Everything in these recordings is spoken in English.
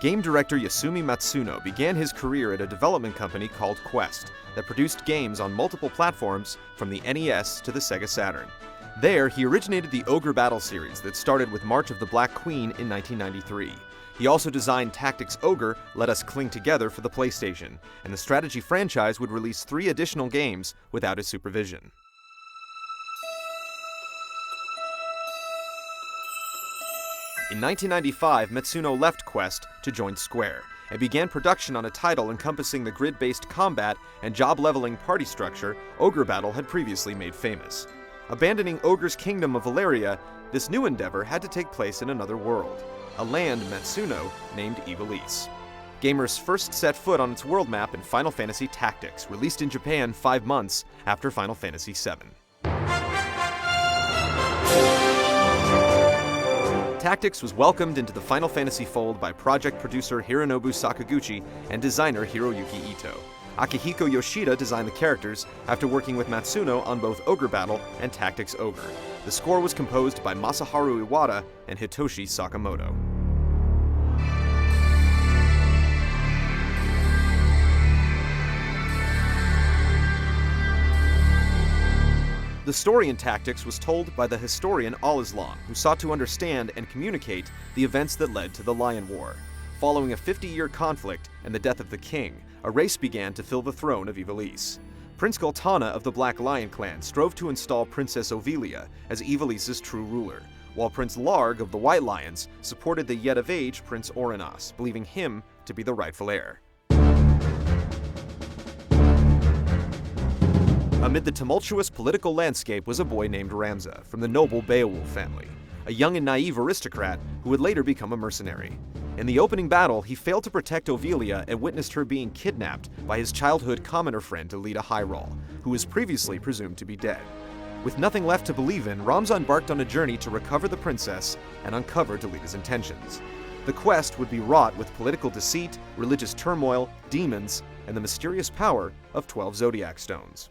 Game director Yasumi Matsuno began his career at a development company called Quest that produced games on multiple platforms from the NES to the Sega Saturn. There, he originated the Ogre Battle series that started with March of the Black Queen in 1993. He also designed Tactics Ogre, Let Us Cling Together for the PlayStation, and the strategy franchise would release 3 additional games without his supervision. In 1995, Matsuno left Quest to join Square, and began production on a title encompassing the grid-based combat and job-leveling party structure Ogre Battle had previously made famous. Abandoning Ogre's kingdom of Valeria, this new endeavor had to take place in another world, a land Matsuno named Ivalice. Gamers first set foot on its world map in Final Fantasy Tactics, released in Japan 5 months after Final Fantasy VII. Tactics was welcomed into the Final Fantasy fold by project producer Hironobu Sakaguchi and designer Hiroyuki Ito. Akihiko Yoshida designed the characters after working with Matsuno on both Ogre Battle and Tactics Ogre. The score was composed by Masaharu Iwata and Hitoshi Sakamoto. The story in Tactics was told by the historian Alislam, who sought to understand and communicate the events that led to the Lion War. Following a 50-year conflict and the death of the king, a race began to fill the throne of Ivalice. Prince Goltana of the Black Lion clan strove to install Princess Ovelia as Ivalice's true ruler, while Prince Larg of the White Lions supported the yet-of-age Prince Orinas, believing him to be the rightful heir. Amid the tumultuous political landscape was a boy named Ramza, from the noble Beowulf family, a young and naive aristocrat who would later become a mercenary. In the opening battle, he failed to protect Ovelia and witnessed her being kidnapped by his childhood commoner friend Delita Hyrule, who was previously presumed to be dead. With nothing left to believe in, Ramza embarked on a journey to recover the princess and uncover Delita's intentions. The quest would be wrought with political deceit, religious turmoil, demons, and the mysterious power of 12 Zodiac Stones.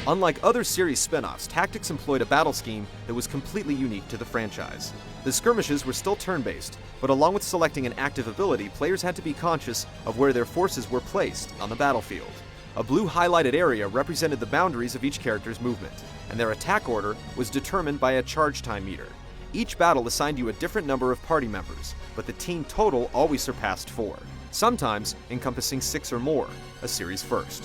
Unlike other series spin-offs, Tactics employed a battle scheme that was completely unique to the franchise. The skirmishes were still turn-based, but along with selecting an active ability, players had to be conscious of where their forces were placed on the battlefield. A blue highlighted area represented the boundaries of each character's movement, and their attack order was determined by a charge time meter. Each battle assigned you a different number of party members, but the team total always surpassed 4, sometimes encompassing 6 or more, a series first.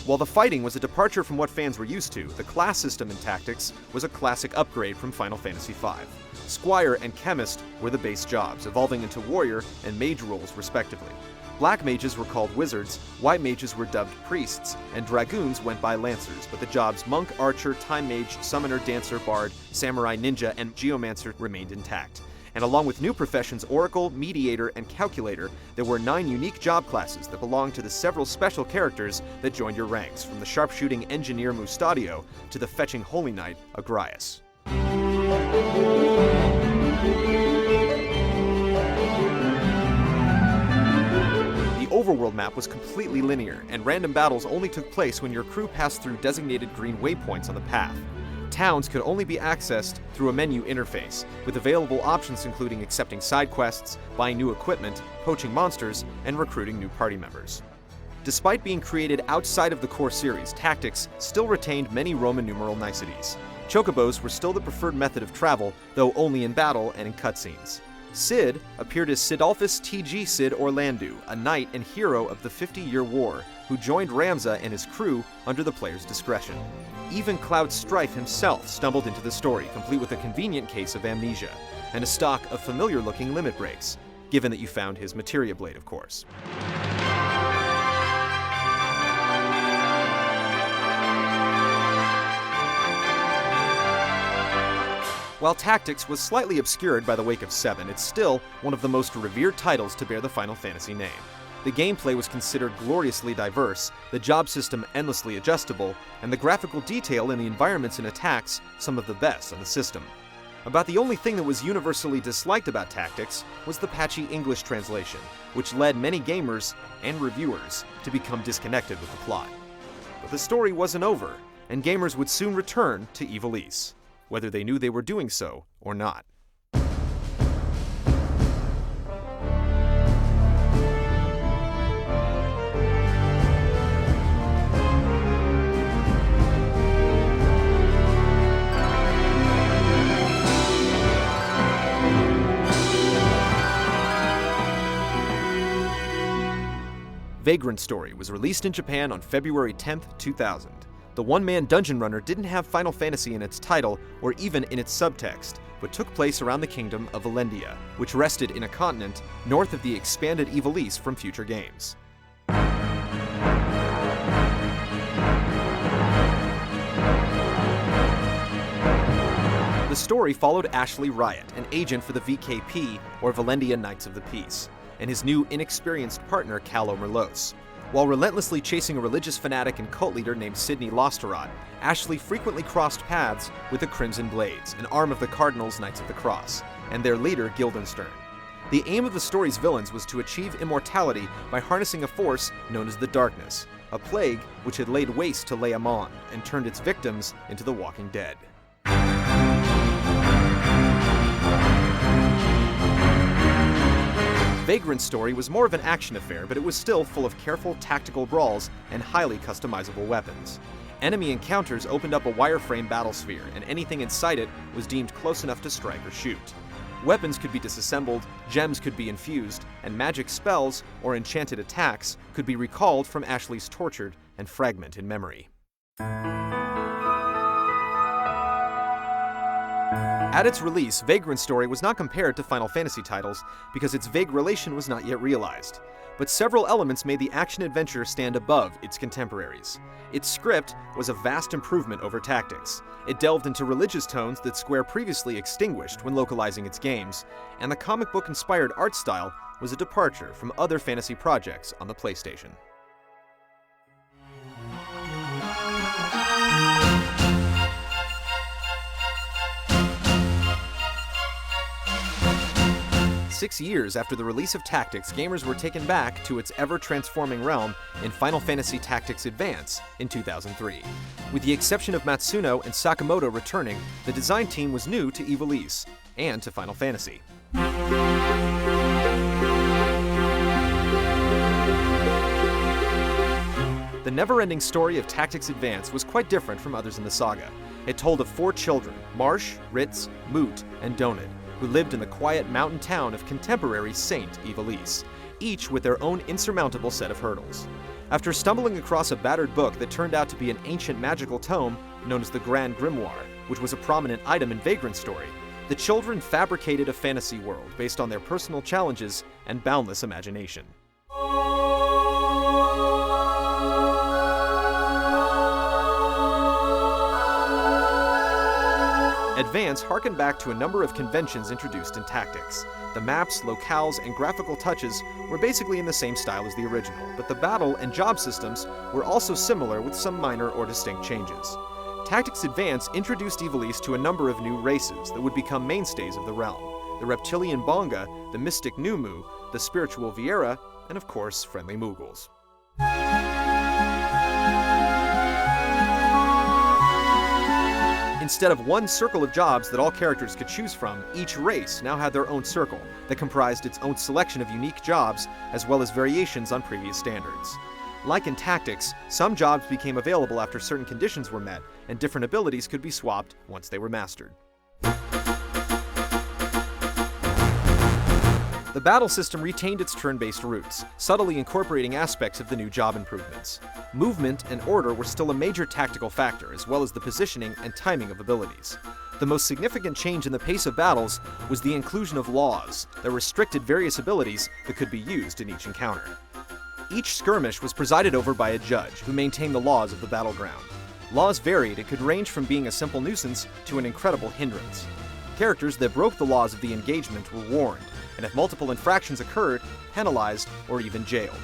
While the fighting was a departure from what fans were used to, the class system in Tactics was a classic upgrade from Final Fantasy V. Squire and Chemist were the base jobs, evolving into Warrior and Mage roles respectively. Black mages were called Wizards, White mages were dubbed Priests, and Dragoons went by Lancers, but the jobs Monk, Archer, Time Mage, Summoner, Dancer, Bard, Samurai, Ninja, and Geomancer remained intact. And along with new professions Oracle, Mediator, and Calculator, there were 9 unique job classes that belonged to the several special characters that joined your ranks, from the sharpshooting Engineer Mustadio to the fetching Holy Knight Agrias. The overworld map was completely linear, and random battles only took place when your crew passed through designated green waypoints on the path. Towns could only be accessed through a menu interface, with available options including accepting side quests, buying new equipment, poaching monsters, and recruiting new party members. Despite being created outside of the core series, Tactics still retained many Roman numeral niceties. Chocobos were still the preferred method of travel, though only in battle and in cutscenes. Cid appeared as Cidolfus T.G. Cid Orlandu, a knight and hero of the 50-Year War, who joined Ramza and his crew under the player's discretion. Even Cloud Strife himself stumbled into the story, complete with a convenient case of amnesia, and a stock of familiar-looking limit breaks, given that you found his materia blade, of course. While Tactics was slightly obscured by the wake of 7, it's still one of the most revered titles to bear the Final Fantasy name. The gameplay was considered gloriously diverse, the job system endlessly adjustable, and the graphical detail in the environments and attacks some of the best on the system. About the only thing that was universally disliked about Tactics was the patchy English translation, which led many gamers and reviewers to become disconnected with the plot. But the story wasn't over, and gamers would soon return to Ivalice, whether they knew they were doing so or not. Vagrant Story was released in Japan on February 10, 2000. The one-man dungeon runner didn't have Final Fantasy in its title or even in its subtext, but took place around the kingdom of Valendia, which rested in a continent north of the expanded Ivalice from future games. The story followed Ashley Riot, an agent for the VKP, or Valendia Knights of the Peace, and his new inexperienced partner Calo Merlos. While relentlessly chasing a religious fanatic and cult leader named Sidney Losterot, Ashley frequently crossed paths with the Crimson Blades, an arm of the Cardinals Knights of the Cross, and their leader Guildenstern. The aim of the story's villains was to achieve immortality by harnessing a force known as the Darkness, a plague which had laid waste to Leia Mon and turned its victims into the Walking Dead. Vagrant Story was more of an action affair, but it was still full of careful tactical brawls and highly customizable weapons. Enemy encounters opened up a wireframe battlesphere, and anything inside it was deemed close enough to strike or shoot. Weapons could be disassembled, gems could be infused, and magic spells or enchanted attacks could be recalled from Ashley's tortured and fragmented memory. At its release, Vagrant Story was not compared to Final Fantasy titles because its vague relation was not yet realized, but several elements made the action-adventure stand above its contemporaries. Its script was a vast improvement over Tactics. It delved into religious tones that Square previously extinguished when localizing its games, and the comic book-inspired art style was a departure from other fantasy projects on the PlayStation. Six years after the release of Tactics, gamers were taken back to its ever-transforming realm in Final Fantasy Tactics Advance in 2003. With the exception of Matsuno and Sakamoto returning, the design team was new to Ivalice and to Final Fantasy. The never-ending story of Tactics Advance was quite different from others in the saga. It told of 4 children, Marsh, Ritz, Moot, and Donut, who lived in the quiet mountain town of contemporary Saint Ivalice, each with their own insurmountable set of hurdles. After stumbling across a battered book that turned out to be an ancient magical tome known as the Grand Grimoire, which was a prominent item in Vagrant Story, the children fabricated a fantasy world based on their personal challenges and boundless imagination. Advance harkened back to a number of conventions introduced in Tactics. The maps, locales, and graphical touches were basically in the same style as the original, but the battle and job systems were also similar with some minor or distinct changes. Tactics Advance introduced Ivalice to a number of new races that would become mainstays of the realm: the Reptilian Bonga, the Mystic Numu, the Spiritual Viera, and of course, friendly Moogles. Instead of one circle of jobs that all characters could choose from, each race now had their own circle that comprised its own selection of unique jobs as well as variations on previous standards. Like in Tactics, some jobs became available after certain conditions were met, and different abilities could be swapped once they were mastered. The battle system retained its turn-based roots, subtly incorporating aspects of the new job improvements. Movement and order were still a major tactical factor, as well as the positioning and timing of abilities. The most significant change in the pace of battles was the inclusion of laws that restricted various abilities that could be used in each encounter. Each skirmish was presided over by a judge who maintained the laws of the battleground. Laws varied and could range from being a simple nuisance to an incredible hindrance. Characters that broke the laws of the engagement were warned, and if multiple infractions occurred, penalized or even jailed.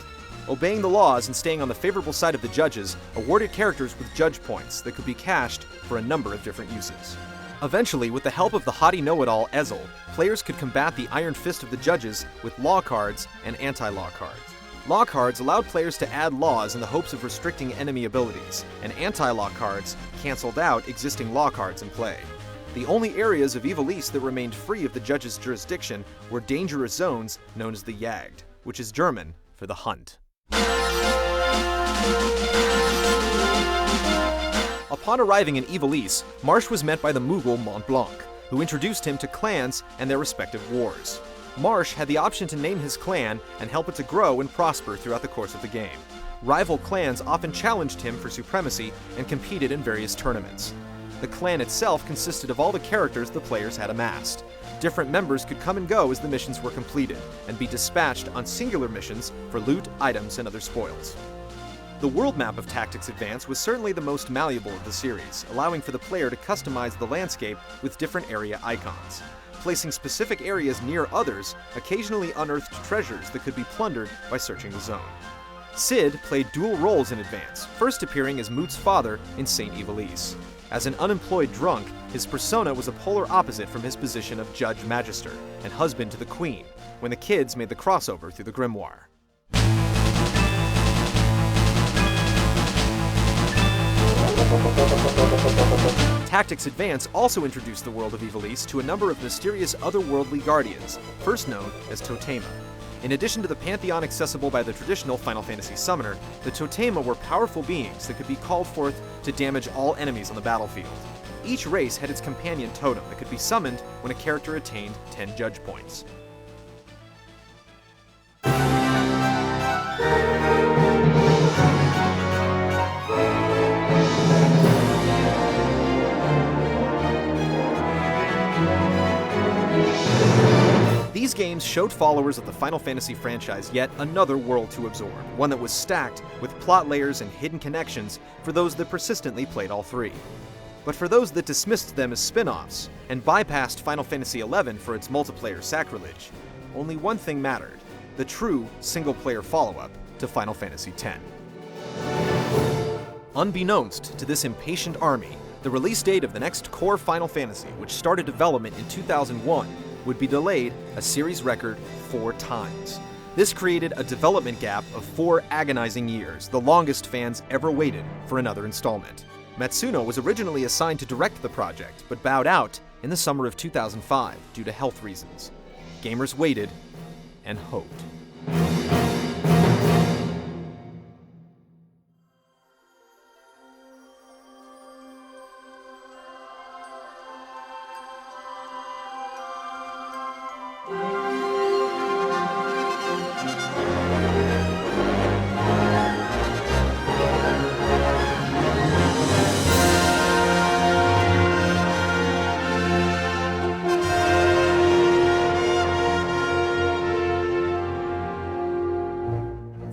Obeying the laws and staying on the favorable side of the judges awarded characters with judge points that could be cashed for a number of different uses. Eventually, with the help of the haughty know-it-all Ezel, players could combat the iron fist of the judges with law cards and anti-law cards. Law cards allowed players to add laws in the hopes of restricting enemy abilities, and anti-law cards canceled out existing law cards in play. The only areas of Ivalice that remained free of the judge's jurisdiction were dangerous zones known as the Jagd, which is German for the hunt. Upon arriving in Ivalice, Marsh was met by the Mughal Mont Blanc, who introduced him to clans and their respective wars. Marsh had the option to name his clan and help it to grow and prosper throughout the course of the game. Rival clans often challenged him for supremacy and competed in various tournaments. The clan itself consisted of all the characters the players had amassed. Different members could come and go as the missions were completed, and be dispatched on singular missions for loot, items, and other spoils. The world map of Tactics Advance was certainly the most malleable of the series, allowing for the player to customize the landscape with different area icons. Placing specific areas near others occasionally unearthed treasures that could be plundered by searching the zone. Cid played dual roles in Advance, first appearing as Moot's father in St. Ivalice. As an unemployed drunk, his persona was a polar opposite from his position of Judge Magister and husband to the Queen, when the kids made the crossover through the grimoire. Tactics Advance also introduced the world of Ivalice to a number of mysterious otherworldly guardians, first known as Totema. In addition to the pantheon accessible by the traditional Final Fantasy summoner, the Totema were powerful beings that could be called forth to damage all enemies on the battlefield. Each race had its companion totem that could be summoned when a character attained 10 judge points. These games showed followers of the Final Fantasy franchise yet another world to absorb, one that was stacked with plot layers and hidden connections for those that persistently played all three. But for those that dismissed them as spin-offs and bypassed Final Fantasy XI for its multiplayer sacrilege, only one thing mattered: the true single-player follow-up to Final Fantasy X. Unbeknownst to this impatient army, the release date of the next core Final Fantasy, which started development in 2001, would be delayed a series record 4 times. This created a development gap of 4 agonizing years, the longest fans ever waited for another installment. Matsuno was originally assigned to direct the project, but bowed out in the summer of 2005 due to health reasons. Gamers waited and hoped.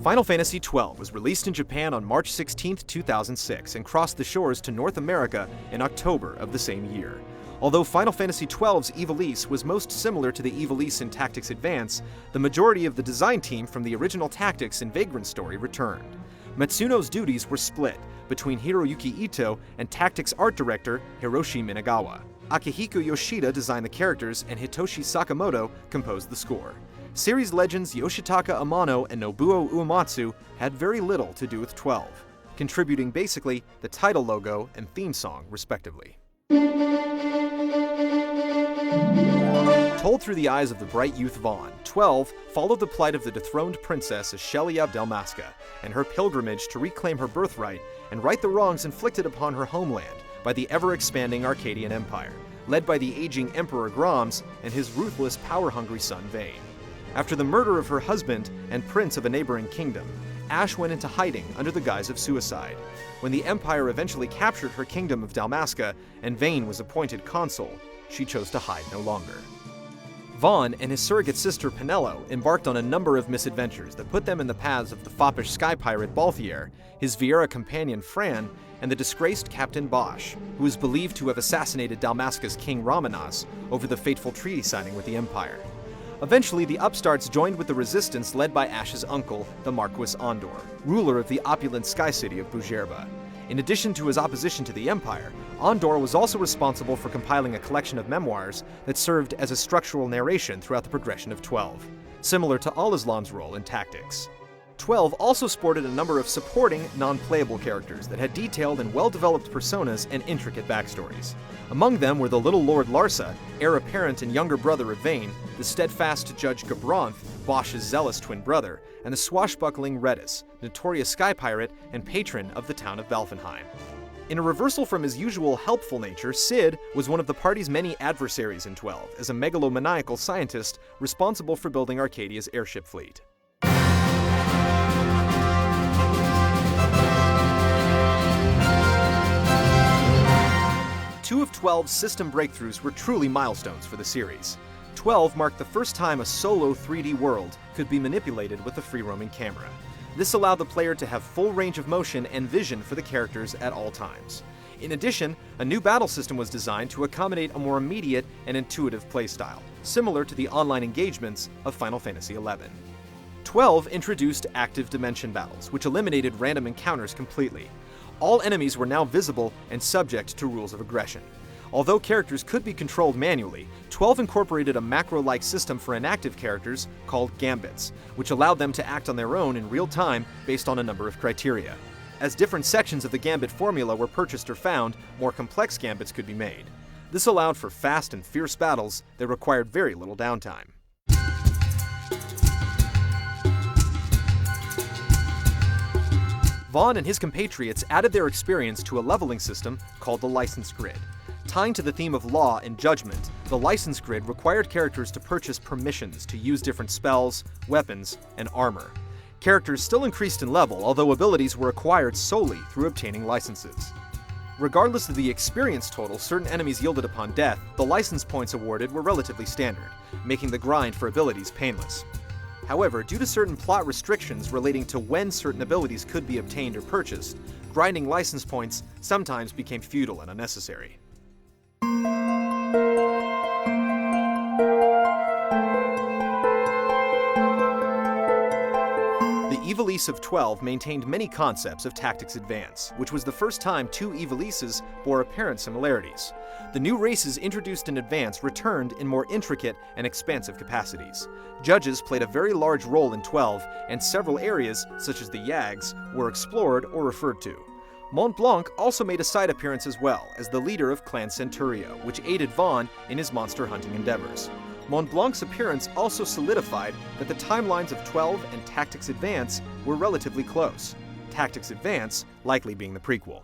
Final Fantasy XII was released in Japan on March 16, 2006, and crossed the shores to North America in October of the same year. Although Final Fantasy XII's Ivalice was most similar to the Ivalice in Tactics Advance, the majority of the design team from the original Tactics and Vagrant story returned. Matsuno's duties were split between Hiroyuki Ito and Tactics art director Hiroshi Minagawa. Akihiko Yoshida designed the characters, and Hitoshi Sakamoto composed the score. Series legends Yoshitaka Amano and Nobuo Uematsu had very little to do with 12, contributing basically the title logo and theme song, respectively. Told through the eyes of the bright youth Vaughn, 12 followed the plight of the dethroned princess Ashelia Dalmasca and her pilgrimage to reclaim her birthright and right the wrongs inflicted upon her homeland by the ever-expanding Arcadian Empire, led by the aging Emperor Gromms and his ruthless, power-hungry son Vayne. After the murder of her husband and prince of a neighboring kingdom, Ashe went into hiding under the guise of suicide. When the Empire eventually captured her kingdom of Dalmasca and Vayne was appointed consul, she chose to hide no longer. Vaughn and his surrogate sister Penelo embarked on a number of misadventures that put them in the paths of the foppish sky pirate Balthier, his Viera companion Fran, and the disgraced Captain Bosch, who is believed to have assassinated Dalmasca's king Ramanas over the fateful treaty signing with the Empire. Eventually, the upstarts joined with the resistance led by Ashe's uncle, the Marquis Ondor, ruler of the opulent sky city of Bujerba. In addition to his opposition to the Empire, Ondor was also responsible for compiling a collection of memoirs that served as a structural narration throughout the progression of 12, similar to Al-Islam's role in Tactics. 12 also sported a number of supporting, non-playable characters that had detailed and well-developed personas and intricate backstories. Among them were the Little Lord Larsa, heir apparent and younger brother of Vayne, the steadfast Judge Gabranth, Bosch's zealous twin brother, and the swashbuckling Redis, notorious sky pirate and patron of the town of Balfenheim. In a reversal from his usual helpful nature, Cid was one of the party's many adversaries in 12, as a megalomaniacal scientist responsible for building Arcadia's airship fleet. Two of 12's system breakthroughs were truly milestones for the series. 12 marked the first time a solo 3D world could be manipulated with a free-roaming camera. This allowed the player to have full range of motion and vision for the characters at all times. In addition, a new battle system was designed to accommodate a more immediate and intuitive playstyle, similar to the online engagements of Final Fantasy XI. 12 introduced active dimension battles, which eliminated random encounters completely. All enemies were now visible and subject to rules of aggression. Although characters could be controlled manually, 12 incorporated a macro-like system for inactive characters called gambits, which allowed them to act on their own in real time based on a number of criteria. As different sections of the gambit formula were purchased or found, more complex gambits could be made. This allowed for fast and fierce battles that required very little downtime. Vaughn and his compatriots added their experience to a leveling system called the License Grid. Tying to the theme of law and judgment, the License Grid required characters to purchase permissions to use different spells, weapons, and armor. Characters still increased in level, although abilities were acquired solely through obtaining licenses. Regardless of the experience total certain enemies yielded upon death, the license points awarded were relatively standard, making the grind for abilities painless. However, due to certain plot restrictions relating to when certain abilities could be obtained or purchased, grinding license points sometimes became futile and unnecessary. The Ivalice of 12 maintained many concepts of Tactics Advance, which was the first time two Ivalices bore apparent similarities. The new races introduced in Advance returned in more intricate and expansive capacities. Judges played a very large role in 12, and several areas, such as the Yags, were explored or referred to. Mont Blanc also made a side appearance as well, as the leader of Clan Centurio, which aided Vaughn in his monster hunting endeavors. Mont Blanc's appearance also solidified that the timelines of 12 and Tactics Advance were relatively close, Tactics Advance likely being the prequel.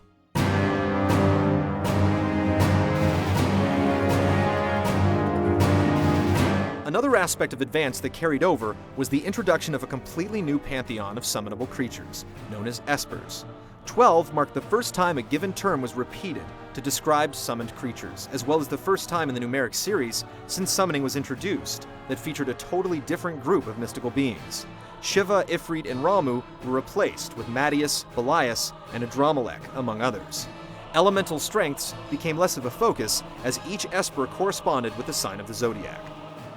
Another aspect of Advance that carried over was the introduction of a completely new pantheon of summonable creatures, known as Espers. 12 marked the first time a given term was repeated to describe summoned creatures, as well as the first time in the numeric series since summoning was introduced that featured a totally different group of mystical beings. Shiva, Ifrit, and Ramu were replaced with Madius, Belias, and Adramelech, among others. Elemental strengths became less of a focus as each Esper corresponded with the sign of the zodiac.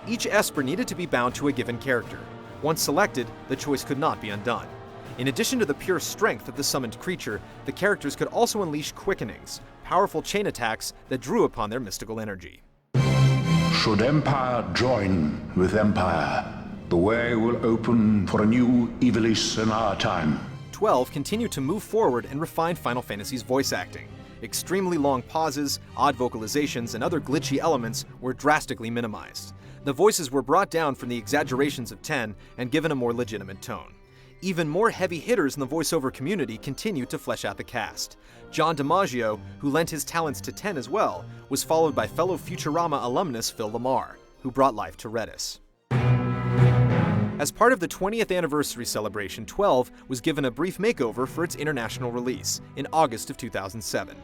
Each Esper needed to be bound to a given character. Once selected, the choice could not be undone. In addition to the pure strength of the summoned creature, the characters could also unleash quickenings, powerful chain attacks that drew upon their mystical energy. Should Empire join with Empire, the way will open for a new Ivalice in our time. 12 continued to move forward and refine Final Fantasy's voice acting. Extremely long pauses, odd vocalizations, and other glitchy elements were drastically minimized. The voices were brought down from the exaggerations of 10 and given a more legitimate tone. Even more heavy hitters in the voiceover community continued to flesh out the cast. John DiMaggio, who lent his talents to 10 as well, was followed by fellow Futurama alumnus Phil Lamar, who brought life to Redis. As part of the 20th anniversary celebration, 12 was given a brief makeover for its international release in August of 2007.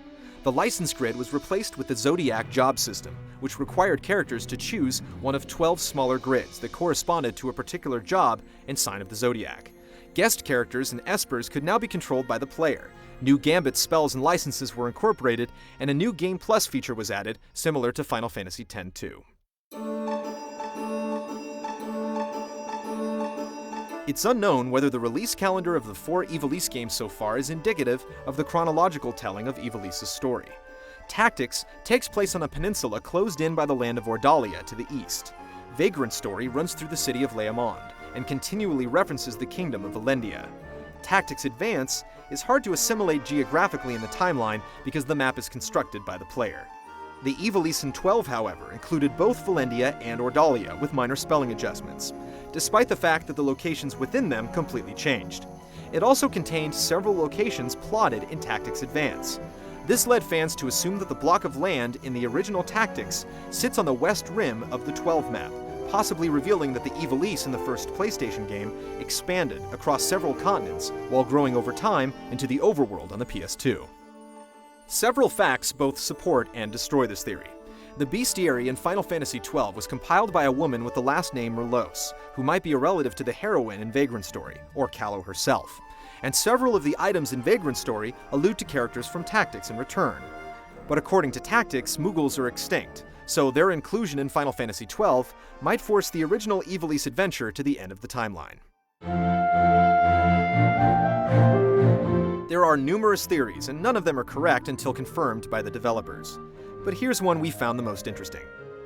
The license grid was replaced with the Zodiac job system, which required characters to choose one of 12 smaller grids that corresponded to a particular job and sign of the Zodiac. Guest characters and Espers could now be controlled by the player. New Gambit spells and licenses were incorporated, and a new Game Plus feature was added, similar to Final Fantasy X-2. It's unknown whether the release calendar of the 4 Ivalice games so far is indicative of the chronological telling of Ivalice's story. Tactics takes place on a peninsula closed in by the land of Ordalia to the east. Vagrant's story runs through the city of Leomond and continually references the kingdom of Valendia. Tactics Advance is hard to assimilate geographically in the timeline because the map is constructed by the player. The Ivalice 12, however, included both Valendia and Ordalia with minor spelling adjustments, despite the fact that the locations within them completely changed. It also contained several locations plotted in Tactics Advance. This led fans to assume that the block of land in the original Tactics sits on the west rim of the 12 map, possibly revealing that the Ivalice in the first PlayStation game expanded across several continents while growing over time into the overworld on the PS2. Several facts both support and destroy this theory. The bestiary in Final Fantasy XII was compiled by a woman with the last name Merlos, who might be a relative to the heroine in Vagrant's story, or Callow herself. And several of the items in Vagrant's story allude to characters from Tactics in Return. But according to Tactics, Moogles are extinct, so their inclusion in Final Fantasy XII might force the original Ivalice adventure to the end of the timeline. There are numerous theories, and none of them are correct until confirmed by the developers. But here's one we found the most interesting.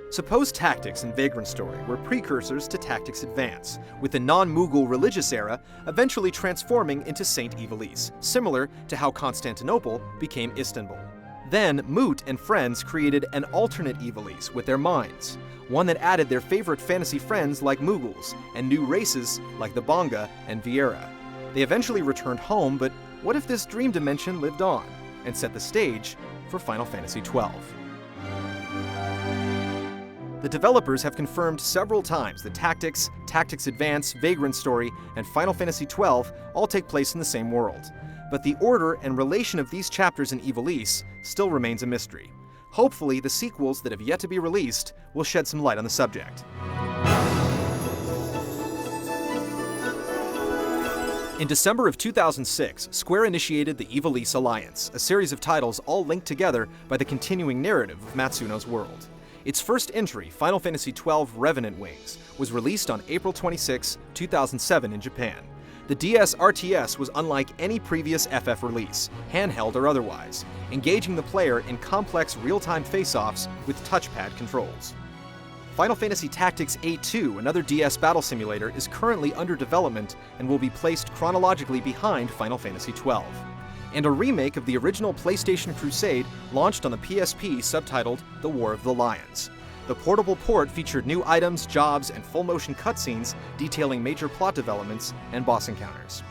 Suppose Tactics and Vagrant's story were precursors to Tactics Advance, with the non-Moogle religious era eventually transforming into Saint Ivalice, similar to how Constantinople became Istanbul. Then, Moot and friends created an alternate Ivalice with their minds, one that added their favorite fantasy friends like Moogles, and new races like the Bonga and Viera. They eventually returned home, but what if this dream dimension lived on, and set the stage for Final Fantasy XII? The developers have confirmed several times that Tactics, Tactics Advance, Vagrant's story, and Final Fantasy XII all take place in the same world. But the order and relation of these chapters in Ivalice still remains a mystery. Hopefully, the sequels that have yet to be released will shed some light on the subject. In December of 2006, Square initiated the Ivalice Alliance, a series of titles all linked together by the continuing narrative of Matsuno's world. Its first entry, Final Fantasy XII Revenant Wings, was released on April 26, 2007 in Japan. The DS RTS was unlike any previous FF release, handheld or otherwise, engaging the player in complex real-time face-offs with touchpad controls. Final Fantasy Tactics A2, another DS battle simulator, is currently under development and will be placed chronologically behind Final Fantasy XII. And a remake of the original PlayStation Crusade launched on the PSP subtitled The War of the Lions. The portable port featured new items, jobs, and full-motion cutscenes detailing major plot developments and boss encounters.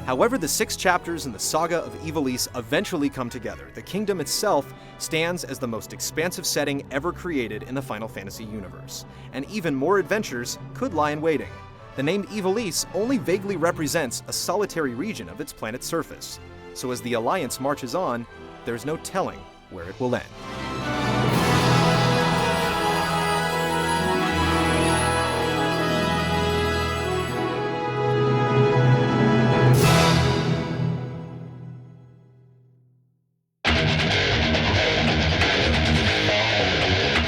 However the 6 chapters in the saga of Ivalice eventually come together, the kingdom itself stands as the most expansive setting ever created in the Final Fantasy universe, and even more adventures could lie in waiting. The name Ivalice only vaguely represents a solitary region of its planet's surface, so as the Alliance marches on, there's no telling where it will end.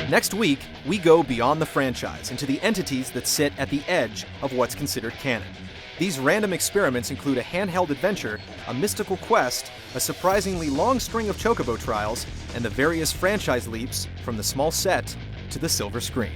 Next week, we go beyond the franchise into the entities that sit at the edge of what's considered canon. These random experiments include a handheld adventure, a mystical quest, a surprisingly long string of chocobo trials, and the various franchise leaps from the small set to the silver screen.